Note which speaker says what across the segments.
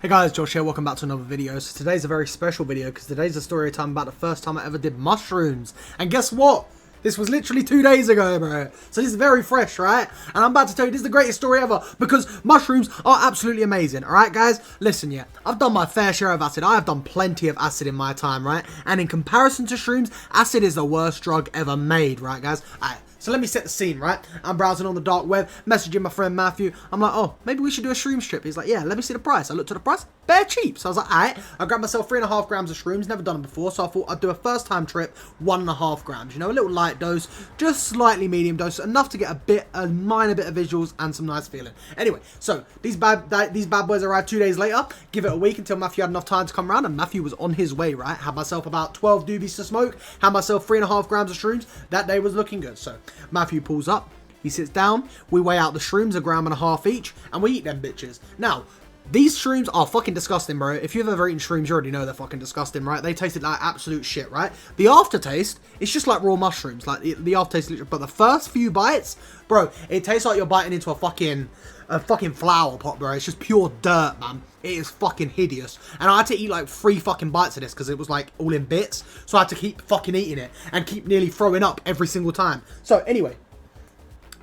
Speaker 1: Hey guys, Josh here, welcome back to another video. So today's a very special video because today's a story time about the first time I ever did mushrooms. And guess what? This was literally 2 days ago, bro. So this is very fresh, right? And I'm about to tell you, this is the greatest story ever because mushrooms are absolutely amazing, alright guys? Listen, yeah, I've done my fair share of acid. I have done plenty of acid in my time, right? And in comparison to shrooms, acid is the worst drug ever made, right guys? Alright. So let me set the scene, right? I'm browsing on the dark web, messaging my friend Matthew. I'm like, oh, maybe we should do a shrooms trip. He's like, yeah, let me see the price. I looked at the price, bare cheap. So I was like, all right. I grabbed myself 3.5 grams of shrooms, never done them before. So I thought I'd do a first time trip, 1.5 grams. You know, a little light dose, just slightly medium dose, enough to get a minor bit of visuals and some nice feeling. Anyway, so these bad boys arrived 2 days later. Give it a week until Matthew had enough time to come around, and Matthew was on his way, right? Had myself about 12 doobies to smoke, had myself 3.5 grams of shrooms. That day was looking good. So Matthew pulls up. He sits down, we weigh out the shrooms, 1.5 grams each, and we eat them bitches. Now, these shrooms are fucking disgusting, bro. If you've ever eaten shrooms, you already know they're fucking disgusting, right? They tasted like absolute shit, right? The aftertaste, it's just like raw mushrooms. Like, the aftertaste, but the first few bites, bro, it tastes like you're biting into a fucking flower pot, bro. It's just pure dirt, man. It is fucking hideous. And I had to eat like 3 fucking bites of this because it was like all in bits. So I had to keep fucking eating it and keep nearly throwing up every single time. So anyway,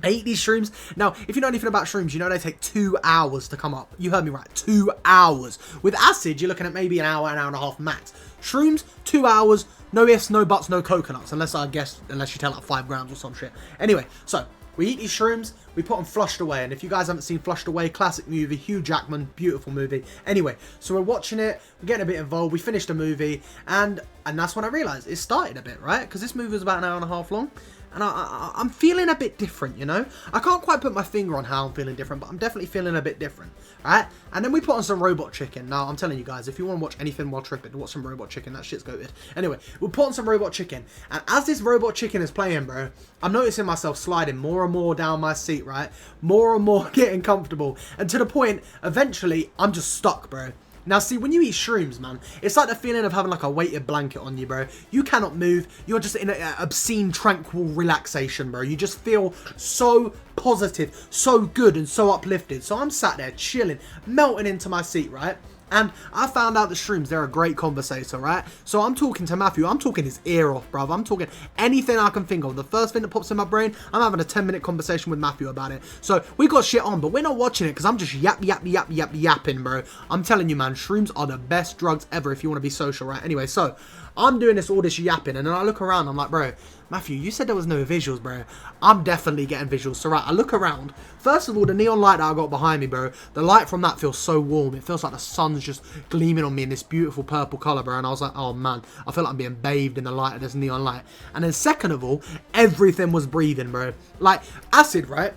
Speaker 1: I eat these shrooms. Now, if you know anything about shrooms, you know they take 2 hours to come up. You heard me right, 2 hours. With acid, you're looking at maybe an hour and a half max. Shrooms, 2 hours, no ifs, no buts, no coconuts. Unless you tell like 5 grams or some shit. Anyway, so we eat these shrooms, we put them Flushed Away. And if you guys haven't seen Flushed Away, classic movie, Hugh Jackman, beautiful movie. Anyway, so we're watching it, we're getting a bit involved, we finished the movie, and that's when I realised it started a bit, right? Because this movie was about an hour and a half long. And I'm feeling a bit different, you know? I can't quite put my finger on how I'm feeling different, but I'm definitely feeling a bit different, right? And then we put on some Robot Chicken. Now, I'm telling you guys, if you want to watch anything while tripping, watch some Robot Chicken. That shit's goated. Anyway, we'll put on some Robot Chicken. And as this Robot Chicken is playing, bro, I'm noticing myself sliding more and more down my seat, right? More and more getting comfortable. And to the point, eventually, I'm just stuck, bro. Now, see, when you eat shrooms, man, it's like the feeling of having like a weighted blanket on you, bro. You cannot move. You're just in an obscene, tranquil relaxation, bro. You just feel so positive, so good, and so uplifted. So I'm sat there chilling, melting into my seat, right? And I found out that shrooms, they're a great conversator, right? So I'm talking to Matthew. I'm talking his ear off, bruv. I'm talking anything I can think of. The first thing that pops in my brain, I'm having a 10-minute conversation with Matthew about it. So we got shit on, but we're not watching it because I'm just yapping, bro. I'm telling you, man, shrooms are the best drugs ever if you want to be social, right? Anyway, so I'm doing all this yapping, and then I look around. I'm like, bro, Matthew, you said there was no visuals, bro. I'm definitely getting visuals. So, right, I look around. First of all, the neon light that I got behind me, bro, the light from that feels so warm. It feels like the sun's just gleaming on me in this beautiful purple colour, bro. And I was like, oh, man, I feel like I'm being bathed in the light of this neon light. And then second of all, everything was breathing, bro. Like, acid, right?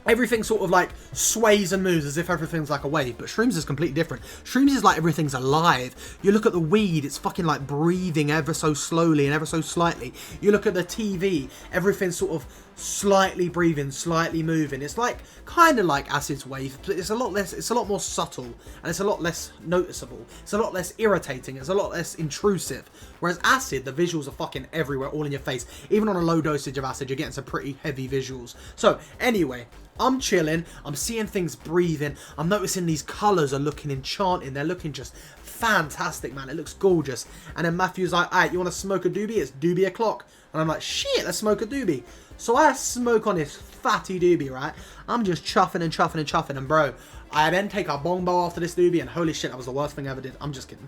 Speaker 1: Everything sort of like sways and moves as if everything's like a wave, but shrooms is completely different. Shrooms is like everything's alive. You look at the weed, it's fucking like breathing ever so slowly and ever so slightly. You look at the TV, everything's sort of slightly breathing, slightly moving. It's like kind of like acid's wave, but it's a lot more subtle, and it's a lot less noticeable. It's a lot less irritating. It's a lot less intrusive. Whereas acid, the visuals are fucking everywhere, all in your face. Even on a low dosage of acid, you're getting some pretty heavy visuals. So anyway, I'm chilling, I'm seeing things breathing, I'm noticing these colours are looking enchanting, they're looking just fantastic, man, it looks gorgeous. And then Matthew's like, alright, you want to smoke a doobie? It's doobie o'clock. And I'm like, shit, let's smoke a doobie. So I smoke on this fatty doobie, right? I'm just chuffing and chuffing and chuffing, and bro, I then take a bong bowl after this doobie, and holy shit, that was the worst thing I ever did. I'm just kidding.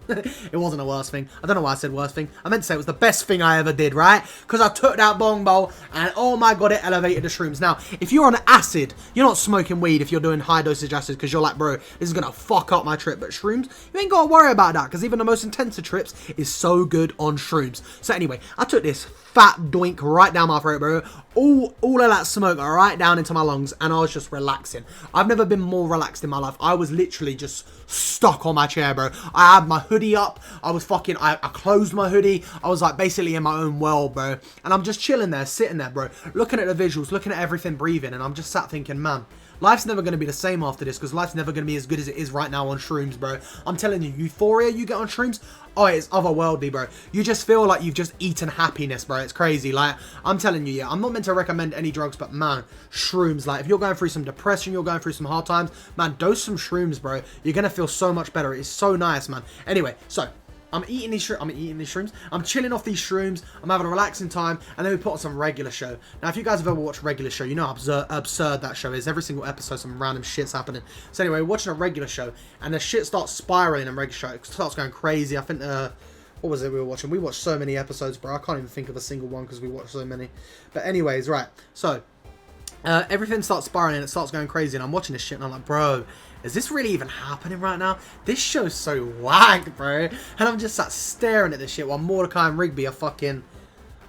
Speaker 1: It wasn't the worst thing. I don't know why I said worst thing. I meant to say it was the best thing I ever did, right? Because I took that bong bowl, and oh my god, it elevated the shrooms. Now, if you're on acid, you're not smoking weed if you're doing high dosage acid, because you're like, bro, this is going to fuck up my trip. But shrooms, you ain't got to worry about that, because even the most intensive trips is so good on shrooms. So anyway, I took this fat doink right down my throat, bro. All of that smoke right down into my lungs, and I was just relaxing. I've never been more relaxed in my life. I was literally just stuck on my chair, bro. I had my hoodie up. I was fucking, I closed my hoodie. I was like basically in my own world, bro. And I'm just chilling there, sitting there, bro, looking at the visuals, looking at everything breathing, and I'm just sat thinking, man, Life's never going to be the same after this, because life's never going to be as good as it is right now on shrooms, bro. I'm telling you, euphoria you get on shrooms, oh, it's otherworldly, bro. You just feel like you've just eaten happiness, bro. It's crazy. Like, I'm telling you, yeah, I'm not meant to recommend any drugs, but man, shrooms, like, if you're going through some depression, you're going through some hard times, man, dose some shrooms, bro. You're going to feel so much better. It's so nice, man. Anyway, so I'm eating these shrooms. I'm chilling off these shrooms. I'm having a relaxing time. And then we put on some regular show. Now, if you guys have ever watched regular show, you know how absurd that show is. Every single episode, some random shit's happening. So anyway, we're watching a regular show. And the shit starts spiraling in regular show. It starts going crazy. I think, what was it we were watching? We watched so many episodes, bro. I can't even think of a single one because we watched so many. But anyways, right. So, everything starts spiraling. It starts going crazy. And I'm watching this shit and I'm like, bro, is this really even happening right now? This show's so whack, bro. And I'm just sat staring at this shit while Mordecai and Rigby are fucking...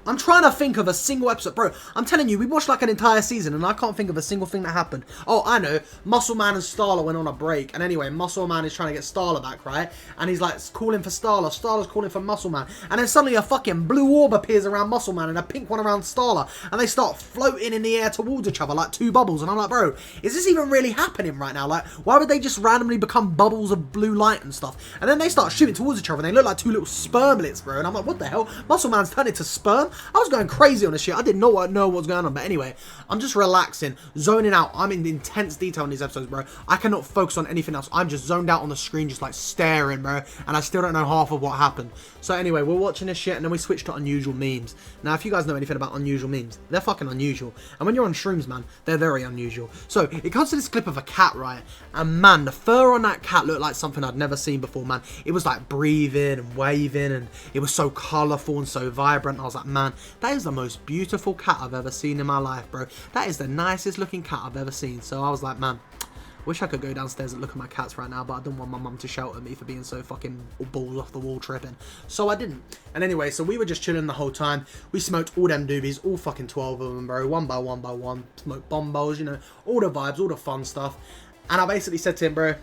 Speaker 1: I'm trying to think of a single episode. Bro, I'm telling you, we watched like an entire season and I can't think of a single thing that happened. Oh, I know. Muscle Man and Starla went on a break. And anyway, Muscle Man is trying to get Starla back, right? And he's like calling for Starla. Starla's calling for Muscle Man. And then suddenly a fucking blue orb appears around Muscle Man and a pink one around Starla. And they start floating in the air towards each other like two bubbles. And I'm like, bro, is this even really happening right now? Like, why would they just randomly become bubbles of blue light and stuff? And then they start shooting towards each other and they look like two little spermlets, bro. And I'm like, what the hell? Muscle Man's turned into sperm? I was going crazy on this shit. I didn't know what was going on. But anyway, I'm just relaxing, zoning out. I'm in intense detail in these episodes, bro. I cannot focus on anything else. I'm just zoned out on the screen, just like staring, bro. And I still don't know half of what happened. So anyway, we're watching this shit and then we switch to unusual memes. Now, if you guys know anything about unusual memes, they're fucking unusual. And when you're on shrooms, man, they're very unusual. So it comes to this clip of a cat, right? And man, the fur on that cat looked like something I'd never seen before, man. It was like breathing and waving and it was so colourful and so vibrant. I was like, man, that is the most beautiful cat I've ever seen in my life, bro. That is the nicest looking cat I've ever seen. So I was like, man, wish I could go downstairs and look at my cats right now, but I don't want my mum to shout at me for being so fucking balls off the wall tripping. So I didn't. And anyway, so we were just chilling the whole time. We smoked all them doobies, all fucking 12 of them, bro. One by one. Smoked bombos, you know, all the vibes, all the fun stuff. And I basically said to him, bro,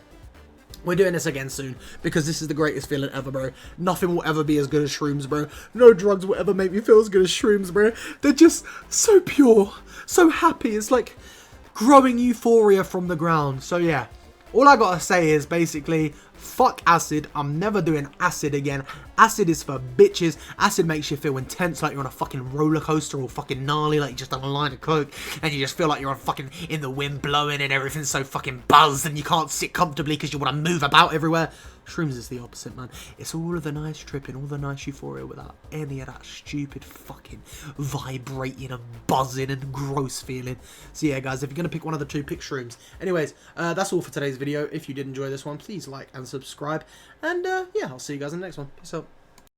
Speaker 1: we're doing this again soon, because this is the greatest feeling ever, bro. Nothing will ever be as good as shrooms, bro. No drugs will ever make me feel as good as shrooms, bro. They're just so pure, so happy. It's like growing euphoria from the ground. So yeah, all I gotta say is basically, fuck acid. I'm never doing acid again. Acid is for bitches. Acid makes you feel intense, like you're on a fucking roller coaster, or fucking gnarly, like you just done a line of coke, and you just feel like you're on fucking in the wind blowing and everything's so fucking buzzed and you can't sit comfortably because you want to move about everywhere. Shrooms is the opposite, man. It's all of the nice tripping, all the nice euphoria without any of that stupid fucking vibrating and buzzing and gross feeling. So yeah, guys, if you're going to pick one of the two, pick shrooms. Anyways, that's all for today's video. If you did enjoy this one, please like and subscribe. And yeah, I'll see you guys in the next one. Peace out.